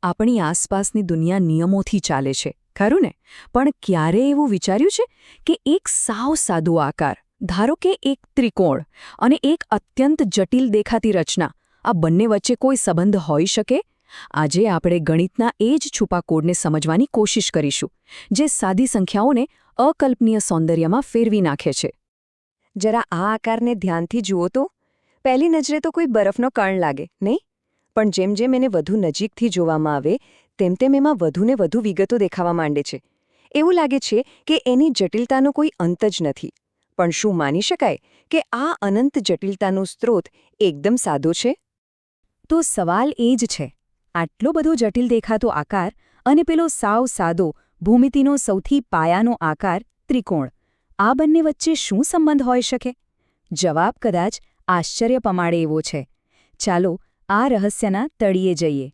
આપણી આસપાસની દુનિયા નિયમોથી ચાલે છે ખરું ને? પણ ક્યારેય એવું વિચાર્યું છે કે એક સાવ સાદો આકાર, ધારો કે એક ત્રિકોણ અને એક અત્યંત જટિલ દેખાતી રચના, આ બંને વચ્ચે કોઈ સંબંધ હોઈ શકે? આજે આપણે ગણિતના એ જ છુપા કોડને સમજવાની કોશિશ કરીશું, જે સાદી સંખ્યાઓને અકલ્પનીય સૌંદર્યમાં ફેરવી નાખે છે. જરા આ આકારને ધ્યાનથી જુઓ તો. પહેલી નજરે તો કોઈ બરફનો કણ લાગે, નહીં? પણ જેમ જેમ એને વધુ નજીકથી જોવામાં આવે તેમ તેમ એમાં વધુને વધુ વિગતો દેખાવા માંડે છે. એવું લાગે છે કે એની જટિલતાનો કોઈ અંત જ નથી. પણ શું માની શકાય કે આ અનંત જટિલતાનો સ્ત્રોત એકદમ સાદો છે? તો સવાલ એ જ છે, આટલો બધો જટિલ દેખાતો આકાર અને પેલો સાવ સાદો ભૂમિતિનો સૌથી પાયાનો આકાર ત્રિકોણ, આ બંને વચ્ચે શું સંબંધ હોઈ શકે? જવાબ કદાચ આશ્ચર્ય પમાડે એવો છે. ચાલો આ રહસ્યના તળિયે જઈએ.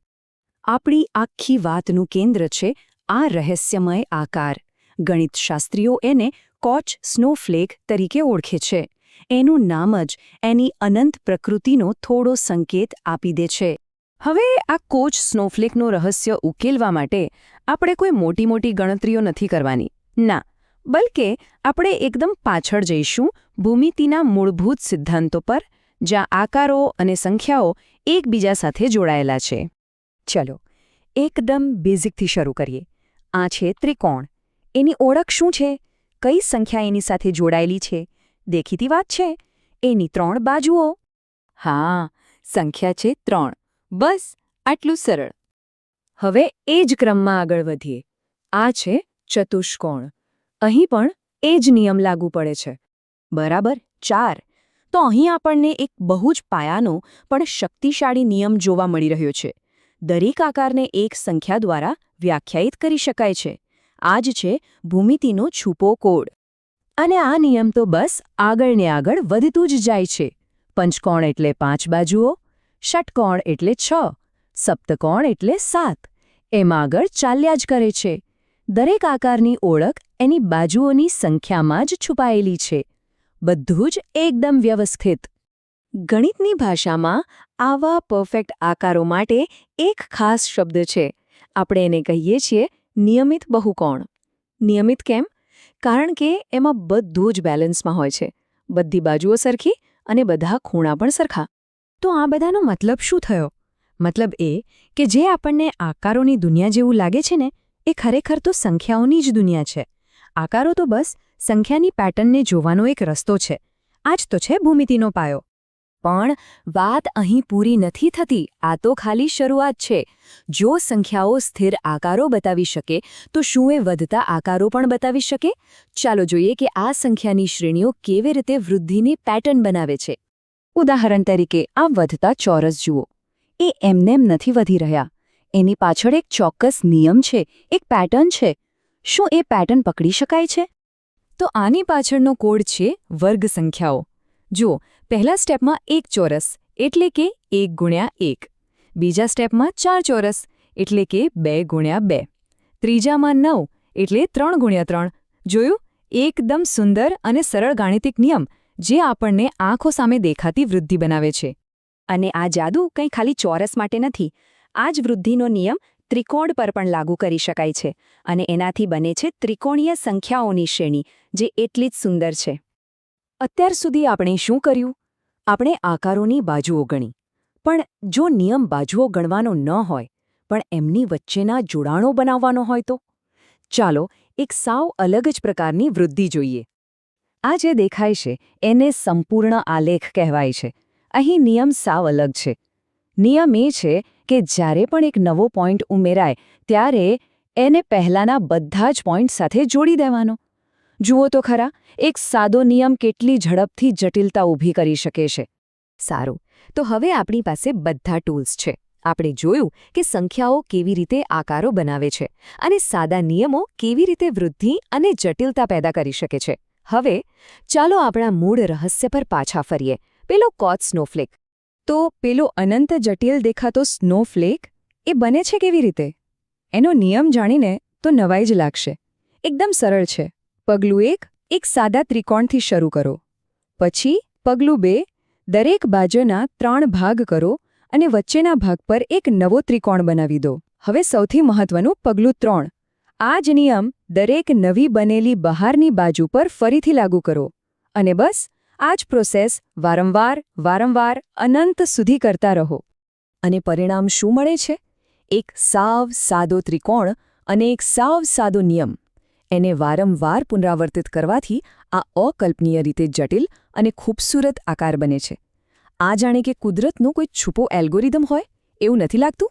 આપણી આખી વાતનું કેન્દ્ર છે આ રહસ્યમય આકાર. ગણિતશાસ્ત્રીઓ એને કોચ સ્નોફ્લેક તરીકે ઓળખે છે. એનું નામ જ એની અનંત પ્રકૃતિનો થોડો સંકેત આપી દે છે. હવે આ કોચ સ્નોફ્લેકનું રહસ્ય ઉકેલવા માટે આપણે કોઈ મોટી મોટી ગણતરીઓ નથી કરવાની. ના, બલકે આપણે એકદમ પાછળ જઈશું ભૂમિતિના મૂળભૂત સિદ્ધાંતો પર, જ્યાં આકારો અને સંખ્યાઓ એકબીજા સાથે જોડાયેલા છે. ચલો એકદમ બેઝિકથી શરૂ કરીએ. આ છે ત્રિકોણ. એની ઓળખ શું છે? કઈ સંખ્યા એની સાથે જોડાયેલી છે? દેખીતી વાત છે, એની 3 બાજુઓ. હા, સંખ્યા છે 3. બસ આટલું સરળ. હવે એ જ ક્રમમાં આગળ વધીએ. આ છે ચતુષ્કોણ. અહીં પણ એ જ નિયમ લાગુ પડે છે. બરાબર 4. તો અહીં આપણને એક બહુ જ પાયાનો પણ શક્તિશાળી નિયમ જોવા મળી રહ્યો છે. દરેક આકારને એક સંખ્યા દ્વારા વ્યાખ્યાયિત કરી શકાય છે. આ જ છે ભૂમિતિનો છુપો કોડ. અને આ નિયમ તો બસ આગળ ને આગળ વધતું જ જાય છે. પંચકોણ એટલે 5 બાજુઓ, ષટકોણ એટલે 6, સપ્તકોણ એટલે 7. એમ આગળ ચાલ્યા જ કરે છે. દરેક આકારની ઓળખ એની બાજુઓની સંખ્યામાં જ છુપાયેલી છે. બધું જ એકદમ વ્યવસ્થિત. ગણિતની ભાષામાં આવા પરફેક્ટ આકારો માટે એક ખાસ શબ્દ છે. આપણે એને કહીએ છીએ નિયમિત બહુકોણ. નિયમિત કેમ? કારણ કે એમાં બધું જ બેલેન્સમાં હોય છે. બધી બાજુઓ સરખી અને બધા ખૂણા પણ સરખા. તો આ બધાનો મતલબ શું થયો? મતલબ એ કે જે આપણને આકારોની દુનિયા જેવું લાગે છે ને, એ ખરેખર તો સંખ્યાઓની જ દુનિયા છે. આકારો તો બસ સંખ્યાની પેટર્નને જોવાનો એક રસ્તો છે. આ જ તો છે ભૂમિતિનો પાયો. પણ વાત અહીં પૂરી નથી થતી. આ તો ખાલી શરૂઆત છે. જો સંખ્યાઓ સ્થિર આકારો બતાવી શકે, તો શું એ વધતા આકારો પણ બતાવી શકે? ચાલો જોઈએ કે આ સંખ્યાની શ્રેણીઓ કેવી રીતે વૃદ્ધિની પેટર્ન બનાવે છે. ઉદાહરણ તરીકે આ વધતા ચોરસ જુઓ. એ એમનેમ નથી વધી રહ્યા. એની પાછળ એક ચોક્કસ નિયમ છે, એક પેટર્ન છે. શું એ પેટર્ન પકડી શકાય છે? તો આની પાછળનો કોડ છે વર્ગ સંખ્યાઓ. જુઓ, પહેલા સ્ટેપમાં 1 ચોરસ એટલે કે 1 ગુણ્યા 1. બીજા સ્ટેપમાં 4 ચોરસ એટલે કે 2 ગુણ્યા 2. ત્રીજામાં 9 એટલે 3 ગુણ્યા 3. જોયું? એકદમ સુંદર અને સરળ ગાણિતિક નિયમ, જે આપણને આંખો સામે દેખાતી વૃદ્ધિ બનાવે છે. અને આ જાદુ કંઈ ખાલી ચોરસ માટે નથી. આ જ વૃદ્ધિનો નિયમ ત્રિકોણ પર પણ લાગુ કરી શકાય છે. અને એનાથી બને છે ત્રિકોણીય સંખ્યાઓની શ્રેણી, જે એટલી જ સુંદર છે. અત્યાર સુધી આપણે શું કર્યું? આપણે આકારોની બાજુઓ ગણી. પણ જો નિયમ બાજુઓ ગણવાનો ન હોય, પણ એમની વચ્ચેના જોડાણો બનાવવાનો હોય તો? ચાલો એક સાવ અલગ જ પ્રકારની વૃદ્ધિ જોઈએ. આ જે દેખાય છે એને સંપૂર્ણ આલેખ કહેવાય છે. અહીં નિયમ સાવ અલગ છે. નિયમ એ છે કે જ્યારે પણ એક નવો પોઈન્ટ ઉમેરાય ત્યારે એને પહેલાંના બધા જ પોઈન્ટ સાથે જોડી દેવાનો. જુઓ તો ખરા, એક સાદો નિયમ કેટલી ઝડપથી જટિલતા ઊભી કરી શકે છે. સારું, તો હવે આપણી પાસે બધા ટૂલ્સ છે. આપણે જોયું કે સંખ્યાઓ કેવી રીતે આકારો બનાવે છે અને સાદા નિયમો કેવી રીતે વૃદ્ધિ અને જટિલતા પેદા કરી શકે છે. હવે ચાલો આપણા મૂળ રહસ્ય પર પાછા ફરીએ, પેલો કોચ સ્નોફ્લેક. તો પેલો અનંત જટિલ દેખાતો સ્નોફ્લેક એ બને છે કેવી રીતે? એનો નિયમ જાણીને તો નવાઈ જ લાગશે. એકદમ સરળ છે. પગલું 1, એક સાદા ત્રિકોણથી શરૂ કરો. પછી પગલું 2, દરેક બાજુના 3 ભાગ કરો અને વચ્ચેના ભાગ પર એક નવો ત્રિકોણ બનાવી દો. હવે સૌથી મહત્વનું પગલું 3. આ જ નિયમ દરેક નવી બનેલી બહારની બાજુ પર ફરીથી લાગુ કરો. અને બસ આ જ પ્રોસેસ વારંવાર અનંત સુધી કરતા રહો. અને પરિણામ શું મળે છે? એક સાવ સાદો ત્રિકોણ અને એક સાવ સાદો નિયમ. એને વારંવાર પુનરાવર્તિત કરવાથી આ અકલ્પનીય રીતે જટિલ અને ખૂબસૂરત આકાર બને છે. આ જાણે કે કુદરતનો કોઈ છુપો એલ્ગોરિધમ હોય એવું નથી લાગતું?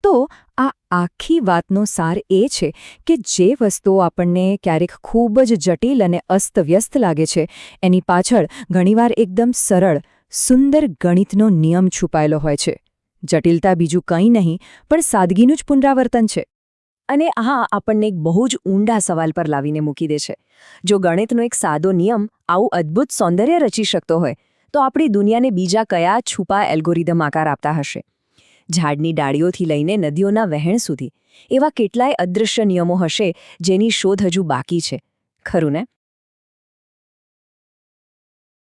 તો આ આખી વાતનો સાર એ છે કે જે વસ્તુઓ આપણને ક્યારેક ખૂબ જ જટિલ અને અસ્તવ્યસ્ત લાગે છે એની પાછળ ઘણીવાર એકદમ સરળ, સુંદર ગણિતનો નિયમ છુપાયેલો હોય છે. જટિલતા બીજું કંઈ નહીં પણ સાદગીનું જ પુનરાવર્તન છે. અને આ આપણને એક બહુ જ ઊંડા સવાલ પર લાવીને મૂકી દે છે. જો ગણિતનો એક સાદો નિયમ આવું અદ્ભુત સૌંદર્ય રચી શકતો હોય તો આપણી દુનિયાને બીજા કયા છુપા એલ્ગોરિધમ આકાર આપતા હશે? ઝાડની ડાળીઓથી લઈને નદીઓના વહેણ સુધી એવા કેટલાય અદૃશ્ય નિયમો હશે જેની શોધ હજુ બાકી છે. ખરું ને?